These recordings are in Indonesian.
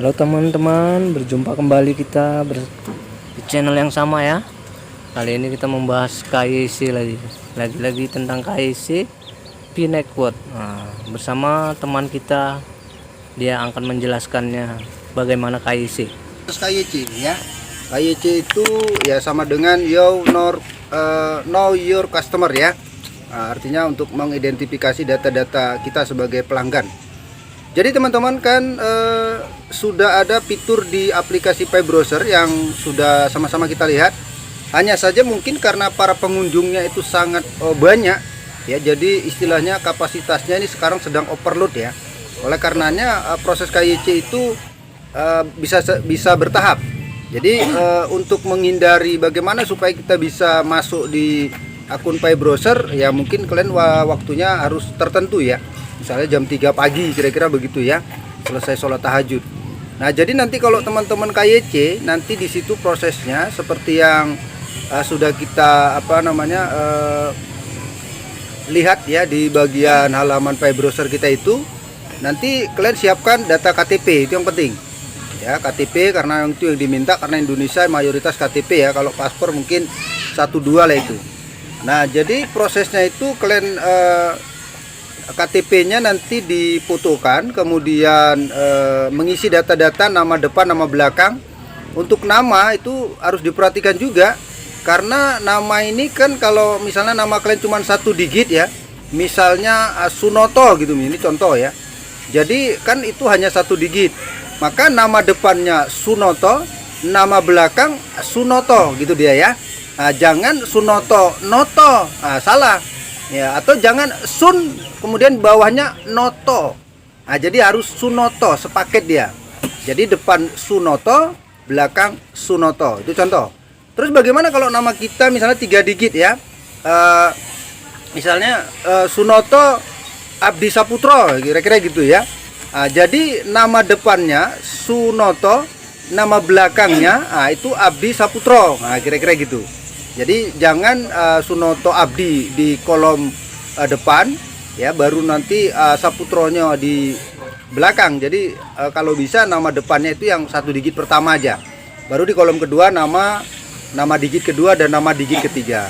Halo teman-teman, berjumpa kembali kita di channel yang sama ya. Kali ini kita membahas KYC lagi tentang KYC P-Network. Bersama teman kita, dia akan menjelaskannya bagaimana KYC. Terus KYC ya. KYC itu ya sama dengan know your customer ya. Artinya untuk mengidentifikasi data-data kita sebagai pelanggan. Jadi teman-teman kan sudah ada fitur di aplikasi Pi Browser yang sudah sama-sama kita lihat. Hanya saja mungkin karena para pengunjungnya itu sangat banyak ya, jadi istilahnya kapasitasnya ini sekarang sedang overload ya. Oleh karenanya proses KYC itu bisa bertahap. Jadi untuk menghindari bagaimana supaya kita bisa masuk di akun Pi Browser ya, mungkin kalian waktunya harus tertentu ya. Misalnya jam 3 pagi kira-kira begitu ya, selesai sholat tahajud. Nah jadi nanti kalau teman-teman KYC, nanti di situ prosesnya seperti yang sudah kita lihat ya di bagian halaman Pi Browser kita itu. Nanti kalian siapkan data KTP, itu yang penting ya, KTP karena itu yang diminta, karena Indonesia mayoritas KTP ya, kalau paspor mungkin 1-2 lah itu. Nah jadi prosesnya itu kalian KTP-nya nanti difotokan, kemudian mengisi data-data nama depan, nama belakang. Untuk nama itu harus diperhatikan juga, karena nama ini kan kalau misalnya nama kalian cuma 1 digit ya, misalnya Sunoto gitu, ini contoh ya. Jadi kan itu hanya 1 digit, maka nama depannya Sunoto, nama belakang Sunoto gitu dia ya. Nah, jangan Sunoto Noto, salah ya, atau jangan Sun kemudian bawahnya Noto. Nah, jadi harus Sunoto, sepaket dia. Jadi depan Sunoto, belakang Sunoto, itu contoh. Terus bagaimana kalau nama kita misalnya 3 digit ya, misalnya Sunoto Abdi Saputro, kira-kira gitu ya. Nah, jadi nama depannya Sunoto, nama belakangnya itu Abdi Saputro, nah kira-kira gitu. Jadi jangan Sunoto Abdi di kolom depan ya, baru nanti Saputronya di belakang. Jadi kalau bisa nama depannya itu yang 1 digit pertama aja, baru di kolom kedua nama digit kedua dan nama digit ketiga.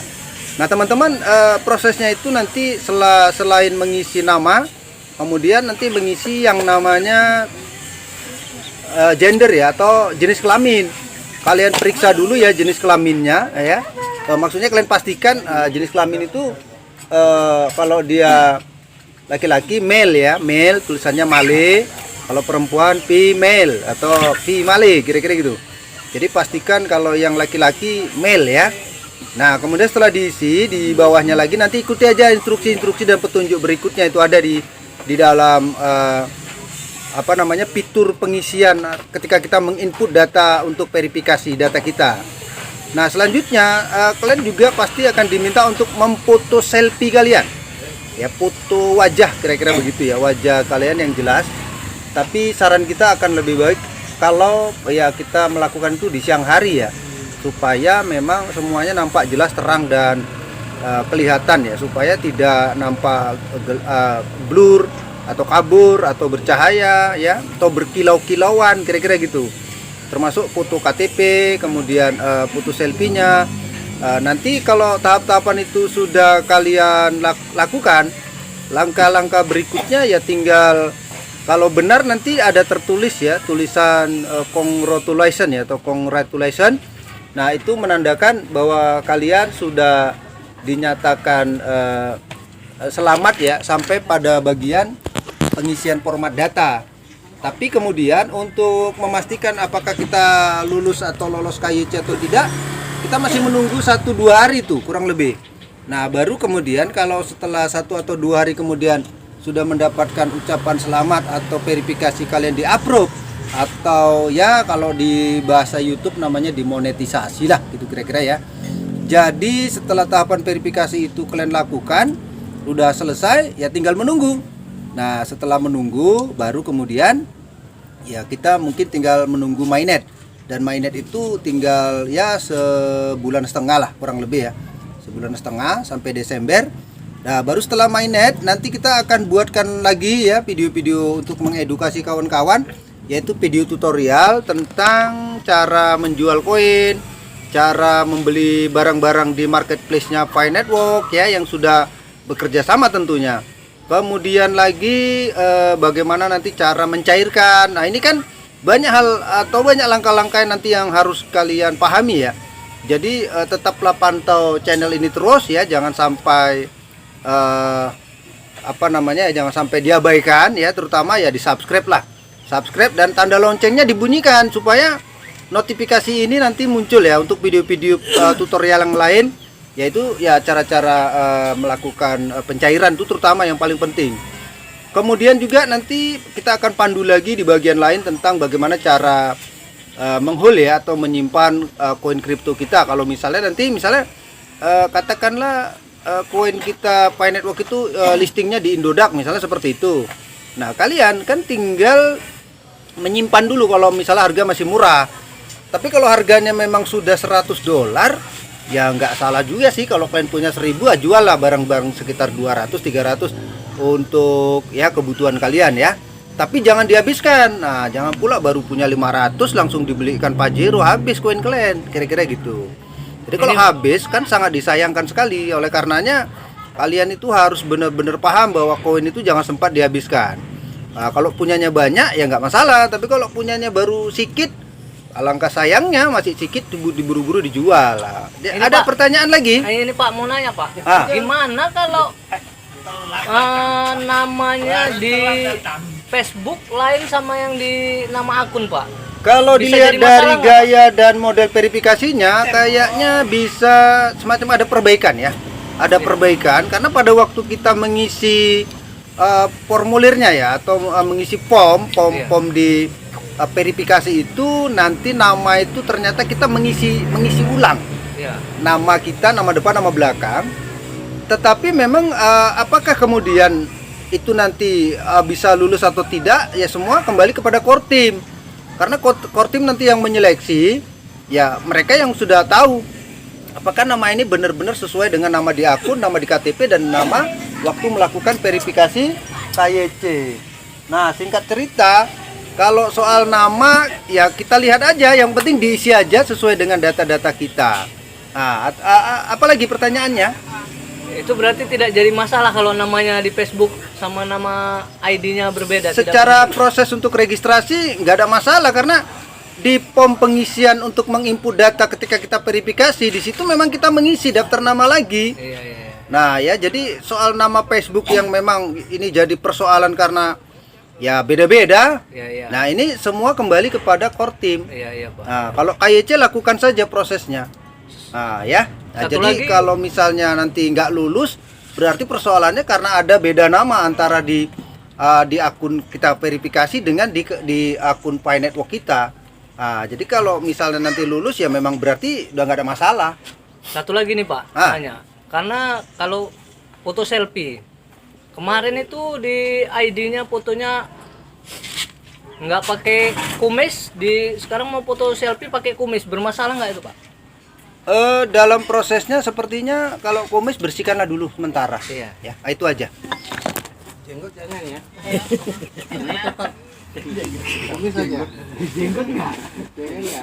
Nah teman-teman, prosesnya itu nanti selain mengisi nama, kemudian nanti mengisi yang namanya gender ya, atau jenis kelamin. Kalian periksa dulu ya jenis kelaminnya ya. Maksudnya kalian pastikan jenis kelamin itu kalau dia laki-laki male ya, male tulisannya male, kalau perempuan female atau female, kira-kira gitu. Jadi pastikan kalau yang laki-laki male ya. Nah kemudian setelah diisi, di bawahnya lagi nanti ikuti aja instruksi-instruksi dan petunjuk berikutnya, itu ada di dalam fitur pengisian ketika kita menginput data untuk verifikasi data kita. Nah selanjutnya kalian juga pasti akan diminta untuk memfoto selfie kalian ya, foto wajah, kira-kira begitu ya, wajah kalian yang jelas. Tapi saran kita akan lebih baik kalau ya kita melakukan itu di siang hari ya, supaya memang semuanya nampak jelas, terang dan kelihatan ya, supaya tidak nampak blur atau kabur atau bercahaya ya, atau berkilau-kilauan, kira-kira gitu. Termasuk foto KTP, kemudian foto selfie-nya. Nanti kalau tahap-tahapan itu sudah kalian lakukan, langkah-langkah berikutnya ya tinggal, kalau benar nanti ada tertulis ya, tulisan congratulation ya, atau congratulation. Nah itu menandakan bahwa kalian sudah dinyatakan selamat ya, sampai pada bagian pengisian format data. Tapi kemudian untuk memastikan apakah kita lulus atau lolos KYC atau tidak, kita masih menunggu 1-2 hari tuh kurang lebih. Nah baru kemudian kalau setelah 1 atau 2 hari kemudian sudah mendapatkan ucapan selamat atau verifikasi kalian di-approve, atau ya kalau di bahasa YouTube namanya dimonetisasi lah gitu kira-kira ya. Jadi setelah tahapan verifikasi itu kalian lakukan, udah selesai ya, tinggal menunggu. Nah setelah menunggu baru kemudian ya kita mungkin tinggal menunggu mainnet. Dan mainnet itu tinggal ya sebulan setengah lah kurang lebih ya, sebulan setengah sampai Desember. Nah baru setelah mainnet nanti kita akan buatkan lagi ya video-video untuk mengedukasi kawan-kawan yaitu video tutorial tentang cara menjual koin, cara membeli barang-barang di marketplace-nya Pi Network ya, yang sudah bekerja sama tentunya. Kemudian lagi bagaimana nanti cara mencairkan. Nah, ini kan banyak hal atau banyak langkah-langkah nanti yang harus kalian pahami ya. Jadi tetaplah pantau channel ini terus ya, jangan sampai jangan sampai diabaikan ya, terutama ya di subscribe lah, subscribe dan tanda loncengnya dibunyikan supaya notifikasi ini nanti muncul ya untuk video-video tutorial yang lain, yaitu ya cara-cara melakukan pencairan itu terutama yang paling penting. Kemudian juga nanti kita akan pandu lagi di bagian lain tentang bagaimana cara menghold ya atau menyimpan koin kripto kita. Kalau misalnya katakanlah koin kita Pi Network itu listingnya di Indodax misalnya seperti itu. Nah, kalian kan tinggal menyimpan dulu kalau misalnya harga masih murah. Tapi kalau harganya memang sudah $100, ya nggak salah juga sih kalau kalian punya 1000, jual lah barang-barang sekitar 200-300 untuk ya kebutuhan kalian ya. Tapi jangan dihabiskan. Nah, jangan pula baru punya 500 langsung dibelikan Pajero, habis koin kalian, kira-kira gitu. Jadi kalau habis kan sangat disayangkan sekali. Oleh karenanya kalian itu harus benar-benar paham bahwa koin itu jangan sempat dihabiskan. Nah, kalau punyanya banyak ya nggak masalah, tapi kalau punyanya baru sedikit, alangkah sayangnya masih sedikit diburu-buru dijual. Nah, ada Pak, pertanyaan lagi? Ini Pak mau nanya Pak, gimana kalau namanya di Facebook lain sama yang di nama akun Pak? Kalau dilihat dari gaya dan model verifikasinya, kayaknya bisa semacam ada perbaikan ya. Ada perbaikan karena pada waktu kita mengisi formulirnya ya, atau mengisi form di verifikasi itu, nanti nama itu ternyata kita mengisi ulang. Nama kita, nama depan, nama belakang. Tetapi memang apakah kemudian itu nanti bisa lulus atau tidak, ya semua kembali kepada core team. Karena core team nanti yang menyeleksi, ya mereka yang sudah tahu apakah nama ini benar-benar sesuai dengan nama di akun, nama di KTP, dan nama waktu melakukan verifikasi KYC. Nah, singkat cerita, kalau soal nama ya kita lihat aja, yang penting diisi aja sesuai dengan data-data kita. Nah, apalagi pertanyaannya? Itu berarti tidak jadi masalah kalau namanya di Facebook sama nama ID-nya berbeda. Secara proses untuk registrasi nggak ada masalah, karena di form pengisian untuk menginput data ketika kita verifikasi, di situ memang kita mengisi daftar nama lagi. Iya. Nah ya, jadi soal nama Facebook yang memang ini jadi persoalan karena ya beda-beda. Iya. Nah, ini semua kembali kepada core team. Iya Pak. Nah, kalau KYC lakukan saja prosesnya. Nah ya. Nah, jadi lagi, kalau misalnya nanti nggak lulus, berarti persoalannya karena ada beda nama antara di akun kita verifikasi dengan di akun Pi Network kita. Nah, jadi kalau misalnya nanti lulus ya memang berarti udah nggak ada masalah. Satu lagi nih Pak, tanya. Karena kalau foto selfie, kemarin itu di ID-nya fotonya nggak pakai kumis, sekarang mau foto selfie pakai kumis, bermasalah nggak itu Pak? Dalam prosesnya sepertinya kalau kumis bersihkanlah dulu sementara. Iya. Ya, itu aja. Jenggot jangan ya. Kumis aja. Jenggot enggak? Jangan ya.